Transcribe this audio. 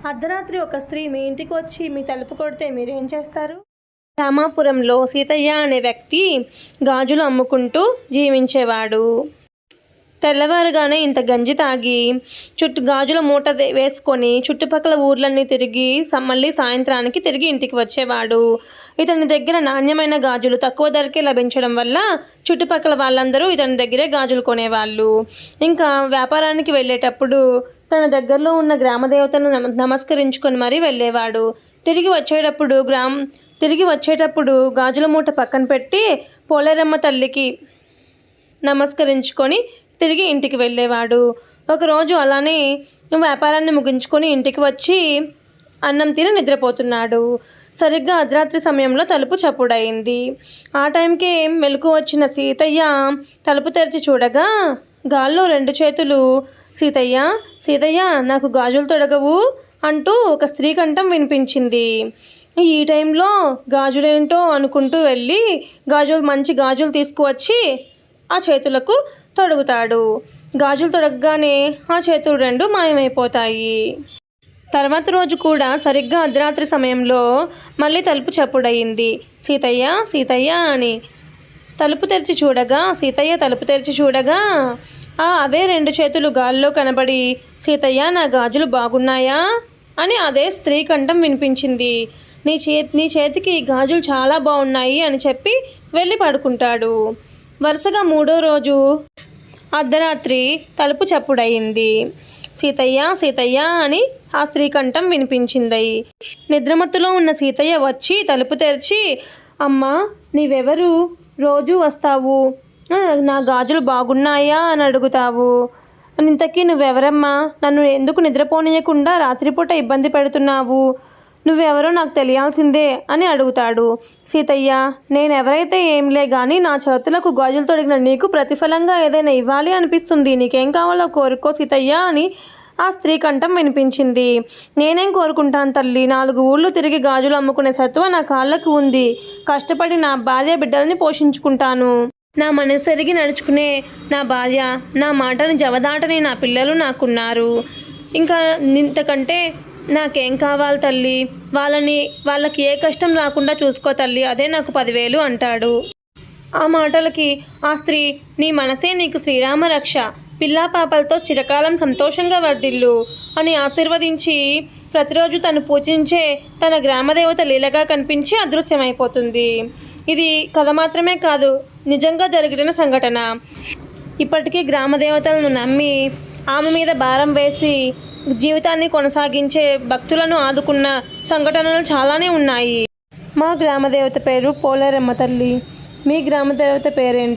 అర్ధరాత్రి ఒక స్త్రీ మీ ఇంటికి వచ్చి మీ తలుపు కొడితే మీరేం చేస్తారు? రామాపురంలో సీతయ్య అనే వ్యక్తి గాజులు అమ్ముకుంటూ జీవించేవాడు. తెల్లవారుగానే ఇంత గంజి తాగి గాజుల మూట వేసుకొని చుట్టుపక్కల ఊర్లన్నీ తిరిగి మళ్ళీ సాయంత్రానికి తిరిగి ఇంటికి వచ్చేవాడు. ఇతని దగ్గర నాణ్యమైన గాజులు తక్కువ ధరకే లభించడం వల్ల చుట్టుపక్కల వాళ్ళందరూ ఇతని దగ్గరే గాజులు కొనేవాళ్ళు. ఇంకా వ్యాపారానికి వెళ్ళేటప్పుడు తన దగ్గరలో ఉన్న గ్రామదేవతను నమస్కరించుకొని మరీ వెళ్ళేవాడు. తిరిగి వచ్చేటప్పుడు గాజుల మూట పక్కన పెట్టి పోలేరమ్మ తల్లికి నమస్కరించుకొని తిరిగి ఇంటికి వెళ్ళేవాడు. ఒకరోజు అలానే వ్యాపారాన్ని ముగించుకొని ఇంటికి వచ్చి అన్నం తిని నిద్రపోతున్నాడు. సరిగ్గా అర్ధరాత్రి సమయంలో తలుపు చప్పుడైంది. ఆ టైంకే మెలకు వచ్చిన సీతయ్య తలుపు తెరిచి చూడగా గాల్లో 2 చేతులు సీతయ్య సీతయ్య నాకు గాజులు తొడగవు అంటూ ఒక స్త్రీ కంఠం వినిపించింది. ఈ టైంలో గాజులేంటో అనుకుంటూ వెళ్ళి మంచి గాజులు తీసుకువచ్చి ఆ చేతులకు తొడుగుతాడు. గాజులు తొడగగానే ఆ చేతులు 2 మాయమైపోతాయి. తర్వాత రోజు కూడా సరిగ్గా అర్ధరాత్రి సమయంలో మళ్ళీ తలుపు చప్పుడయింది. సీతయ్య సీతయ్య అని తలుపు తెరిచి చూడగా అవే 2 చేతులు గాల్లో కనబడి సీతయ్య నా గాజులు బాగున్నాయా అని అదే స్త్రీ కంఠం వినిపించింది. నీ చేతికి గాజులు చాలా బాగున్నాయి అని చెప్పి వెళ్ళి పడుకుంటాడు. వరుసగా 3వ రోజు అర్ధరాత్రి తలుపు చప్పుడయింది. సీతయ్య సీతయ్య అని ఆ స్త్రీ కంఠం వినిపించింది. నిద్రమత్తులో ఉన్న సీతయ్య వచ్చి తలుపు తెరిచి అమ్మా నీవెవరు? రోజు వస్తావు, నా గాజులు బాగున్నాయా అని అడుగుతావు. ఇంతకీ నువ్వెవరమ్మా? నన్ను ఎందుకు నిద్రపోనీయకుండా రాత్రిపూట ఇబ్బంది పెడుతున్నావు? నువ్వెవరో నాకు తెలియాల్సిందే అని అడుగుతాడు. సీతయ్య నేనెవరైతే ఏంలే కానీ నా చేతులకు గాజులు తొడిగిన నీకు ప్రతిఫలంగా ఏదైనా ఇవ్వాలి అనిపిస్తుంది. నీకేం కావాలో కోరుకో సీతయ్య అని ఆ స్త్రీ కంఠం వినిపించింది. నేనేం కోరుకుంటాను తల్లి, 4 ఊళ్ళు తిరిగి గాజులు అమ్ముకునే సత్తువ నా కాళ్ళకు ఉంది. కష్టపడి నా భార్య బిడ్డల్ని పోషించుకుంటాను. నా మనసెరిగి నడుచుకునే నా భార్య, నా మాటని జవదాటని నా పిల్లలు నాకున్నారు. ఇంకా ఇంతకంటే నాకేం కావాలి తల్లి? వాళ్ళకి ఏ కష్టం రాకుండా చూసుకో తల్లి, అదే నాకు 10,000 అంటాడు. ఆ మాటలకి ఆ స్త్రీ నీ మనసే నీకు శ్రీరామ రక్ష, పిల్లా పాపలతో చిరకాలం సంతోషంగా వర్ధిల్లు అని ఆశీర్వదించి ప్రతిరోజు తను పూజించే తన గ్రామదేవత లీలగా కనిపించి అదృశ్యమైపోతుంది. ఇది కథ మాత్రమే కాదు, నిజంగా జరిగిన సంఘటన. ఇప్పటికీ గ్రామదేవతలను నమ్మి ఆమె మీద భారం వేసి జీవితాన్ని కొనసాగించే భక్తులను ఆదుకున్న సంఘటనలు చాలానే ఉన్నాయి. మా గ్రామదేవత పేరు పోలేరమ్మ తల్లి. మీ గ్రామదేవత పేరేంటి?